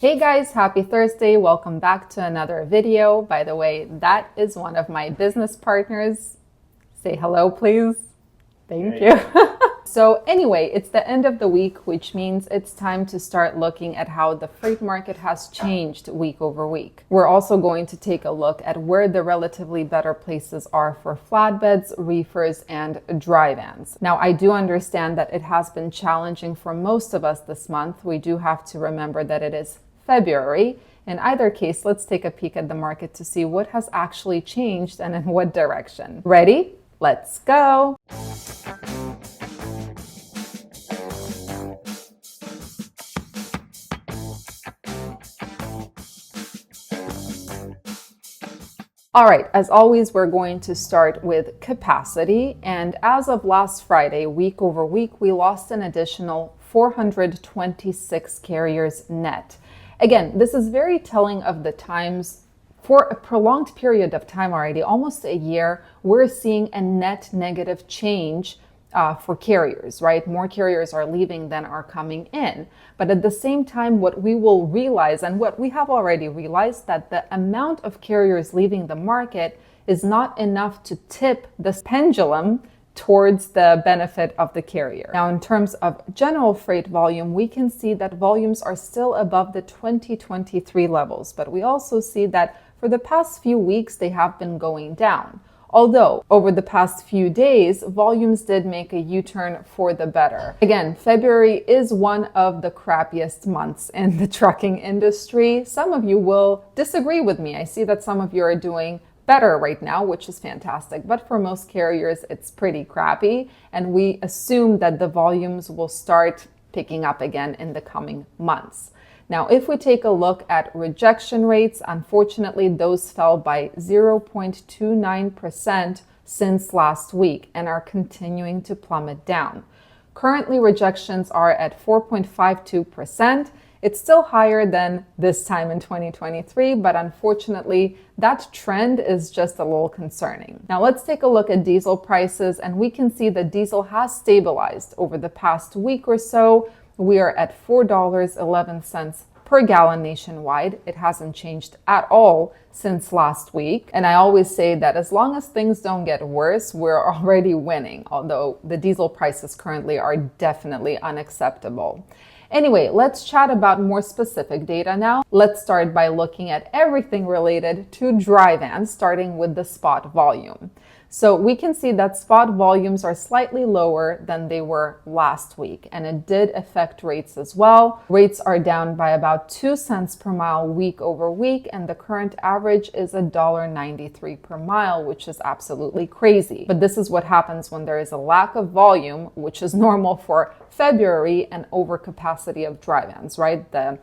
Hey guys, happy Thursday. Welcome back to another video. By the way, that is one of my business partners. Say hello, please. Thank you. So anyway, it's the end of the week, which means it's time to start looking at how the freight market has changed week over week. We're also going to take a look at where the relatively better places are for flatbeds, reefers, and dry vans. Now, I do understand that it has been challenging for most of us this month. We do have to remember that it is February. In either case, let's take a peek at the market to see what has actually changed and in what direction. Ready? Let's go. All right, as always, we're going to start with capacity. And as of last Friday, week over week, we lost an additional 426 carriers net. Again, this is very telling of the times. For a prolonged period of time already, almost a year, we're seeing a net negative change for carriers, right? More carriers are leaving than are coming in. But at the same time, what we will realize, and what we have already realized, that the amount of carriers leaving the market is not enough to tip this pendulum towards the benefit of the carrier. Now, in terms of general freight volume, we can see that volumes are still above the 2023 levels, but we also see that for the past few weeks, they have been going down. Although over the past few days, volumes did make a U-turn for the better. Again, February is one of the crappiest months in the trucking industry. Some of you will disagree with me. I see that some of you are doing better right now, which is fantastic. But for most carriers, it's pretty crappy. And we assume that the volumes will start picking up again in the coming months. Now, if we take a look at rejection rates, unfortunately, those fell by 0.29% since last week and are continuing to plummet down. Currently, rejections are at 4.52%. It's still higher than this time in 2023, but unfortunately, that trend is just a little concerning. Now, let's take a look at diesel prices, and we can see that diesel has stabilized over the past week or so. We are at $4.11 per gallon nationwide. It hasn't changed at all since last week. And I always say that as long as things don't get worse, we're already winning, although the diesel prices currently are definitely unacceptable. Anyway, let's chat about more specific data now. Let's start by looking at everything related to dry vans, starting with the spot volume. So we can see that spot volumes are slightly lower than they were last week, and it did affect rates as well. Rates are down by about 2 cents per mile week over week, and the current average is $1.93 per mile, which is absolutely crazy. But this is what happens when there is a lack of volume, which is normal for February, and overcapacity of dry vans, right? The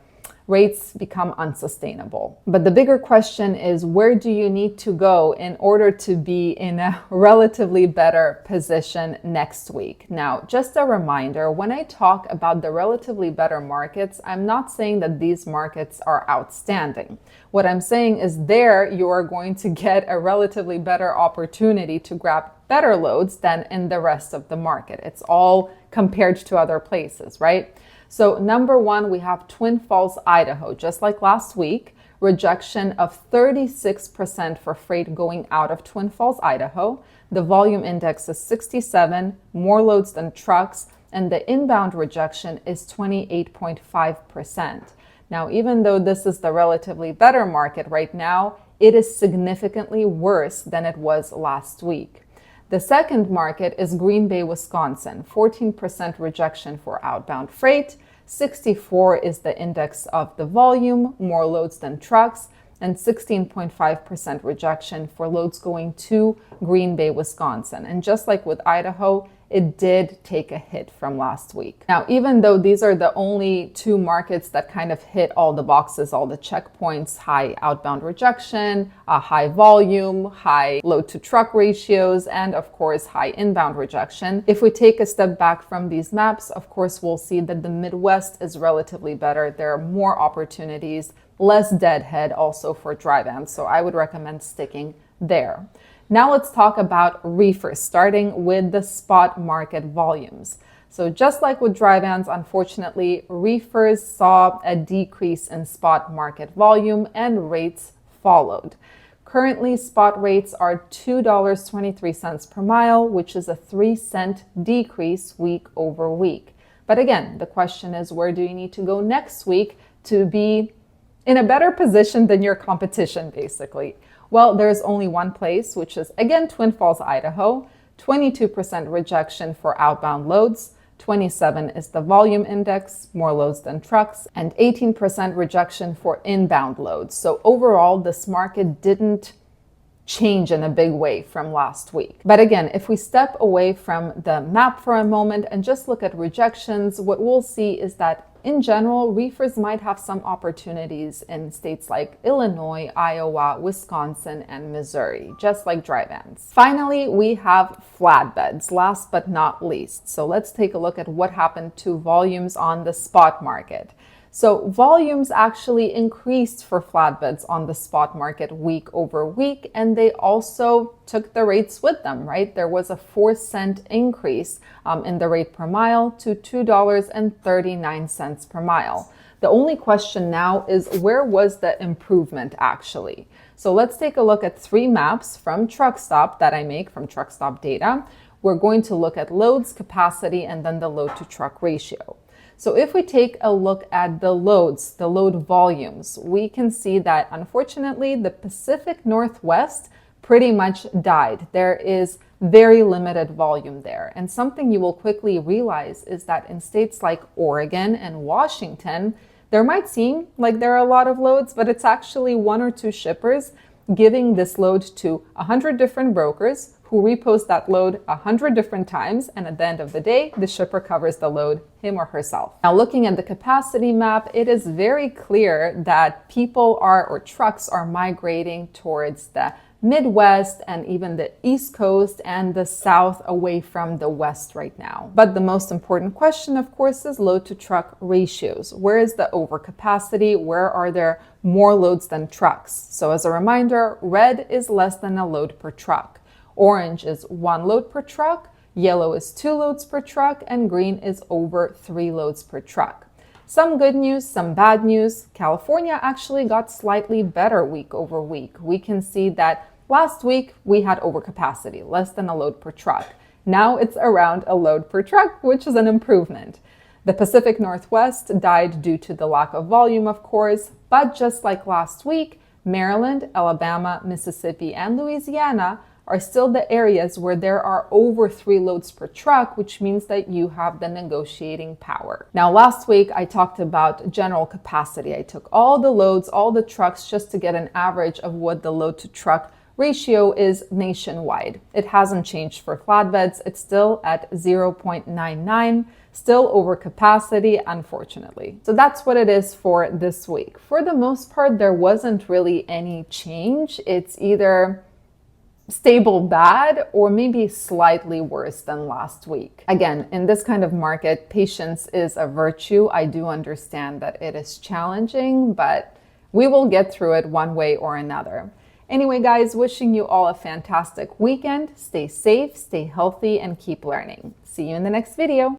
rates become unsustainable. But the bigger question is, where do you need to go in order to be in a relatively better position next week? Now, just a reminder, when I talk about the relatively better markets, I'm not saying that these markets are outstanding. What I'm saying is there you are going to get a relatively better opportunity to grab better loads than in the rest of the market. It's all compared to other places, right? So number one, we have Twin Falls, Idaho. Just like last week, rejection of 36% for freight going out of Twin Falls, Idaho. The volume index is 67, more loads than trucks, and the inbound rejection is 28.5%. Now, even though this is the relatively better market right now, it is significantly worse than it was last week. The second market is Green Bay, Wisconsin, 14% rejection for outbound freight, 64 is the index of the volume, more loads than trucks, and 16.5% rejection for loads going to Green Bay, Wisconsin. And just like with Idaho, it did take a hit from last week. Now, even though these are the only two markets that kind of hit all the boxes, all the checkpoints, high outbound rejection, a high volume, high load to truck ratios, and of course, high inbound rejection. If we take a step back from these maps, of course, we'll see that the Midwest is relatively better. There are more opportunities, less deadhead also for dry vans. So I would recommend sticking there. Now let's talk about reefers, starting with the spot market volumes. So just like with dry vans, unfortunately, reefers saw a decrease in spot market volume and rates followed. Currently, spot rates are $2.23 per mile, which is a 3-cent decrease week over week. But again, the question is, where do you need to go next week to be in a better position than your competition, basically? Well, there's only one place, which is, again, Twin Falls, Idaho. 22% rejection for outbound loads. 27 is the volume index, more loads than trucks, and 18% rejection for inbound loads. So overall, this market didn't change in a big way from last week. But again, if we step away from the map for a moment and just look at rejections, what we'll see is that in general, reefers might have some opportunities in states like Illinois, Iowa, Wisconsin, and Missouri, just like dry vans. Finally, we have flatbeds, last but not least. So let's take a look at what happened to volumes on the spot market. So volumes actually increased for flatbeds on the spot market week over week, and they also took the rates with them, right? There was a 4-cent increase in the rate per mile to $2.39 per mile. The only question now is, where was the improvement actually? So let's take a look at 3 maps from TruckStop that I make from TruckStop data. We're going to look at loads, capacity, and then the load to truck ratio. So if we take a look at the loads, the load volumes, we can see that unfortunately the Pacific Northwest pretty much died. There is very limited volume there. And something you will quickly realize is that in states like Oregon and Washington, there might seem like there are a lot of loads, but it's actually 1 or 2 shippers giving this load to 100 different brokers who repost that load 100 different times, and at the end of the day, the shipper covers the load, him or herself. Now, looking at the capacity map, it is very clear that trucks are migrating towards the Midwest and even the East Coast and the South away from the West right now. But the most important question, of course, is load to truck ratios. Where is the overcapacity? Where are there more loads than trucks? So as a reminder, red is less than a load per truck. Orange is 1 load per truck, yellow is 2 loads per truck, and green is over 3 loads per truck. Some good news, some bad news. California actually got slightly better week over week. We can see that last week we had overcapacity, less than a load per truck. Now it's around a load per truck, which is an improvement. The Pacific Northwest died due to the lack of volume, of course, but just like last week, Maryland, Alabama, Mississippi, and Louisiana are still the areas where there are over 3 loads per truck, which means that you have the negotiating power. Now, last week, I talked about general capacity. I took all the loads, all the trucks, just to get an average of what the load to truck ratio is nationwide. It hasn't changed for flatbeds. It's still at 0.99, still over capacity, unfortunately. So that's what it is for this week. For the most part, there wasn't really any change. It's either stable bad or maybe slightly worse than last week. Again, in this kind of market, patience is a virtue. I do understand that it is challenging, but we will get through it one way or another. Anyway, guys, wishing you all a fantastic weekend. Stay safe, stay healthy, and keep learning. See you in the next video.